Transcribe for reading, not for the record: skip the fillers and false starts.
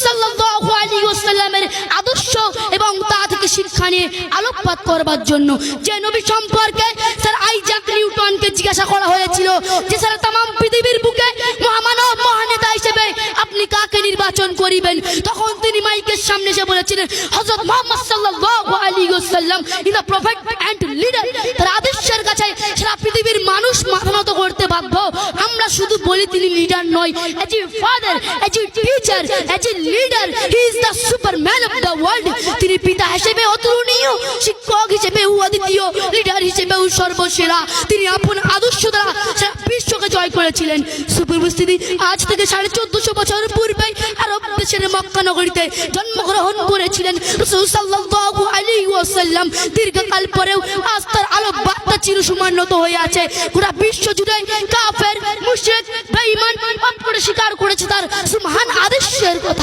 সাল্লাল্লাহু আলাইহি ওয়াসাল্লামের আদর্শ এবং তা থেকে শিক্ষা নিয়ে আলোকপাত করবার জন্য। যে নবী সম্পর্কে স্যার আইজাক নিউটনকে জিজ্ঞাসা করা হয়েছিল যে স্যার तमाम পৃথিবীর বুকে মহামানব মহানেতা হিসেবে আপনি কাকে নির্বাচন করিবেন, তখন তিনি মাইকের সামনে এসে বলেছিলেন হযরত মুহাম্মদ সাল্লাল্লাহু আলাইহি ওয়াসাল্লাম is the prophet and leader. তার আদর্শের কাছে সারা পৃথিবীর মানুষ মাথা নত করতে বাধ্য। আমরা শুধু বলি তিনি লিডার নয়, as a father, as a teacher, as a leader, he is the Superman of the world. তিনি পিতা হিসেবে অতুলনীয়, শিক্ষক হিসেবেও অদ্বিতীয়, লিডার হিসেবেও সর্বসেরা। তিনি আপন আদর্শ দ্বারা সারা বিশ্বকে জয় করেছিলেন। সুপরিস্থিতি আজ থেকে 1450 বছর পূর্বে আরব দেশের মক্কা নগরীতে জন্মগ্রহণ করেছিলেন রাসূল সাল্লাল্লাহু আলাইহি ওয়াসাল্লাম। দীর্ঘকাল পরেও আজ তার আলোক বার্তা চিরসমান্বিত হয়ে আছে। গোটা বিশ্ব জুড়ে কাফের, মুশরিক, বেঈমান অস্বীকার করেছে তার সুবহান আদেশের কথা।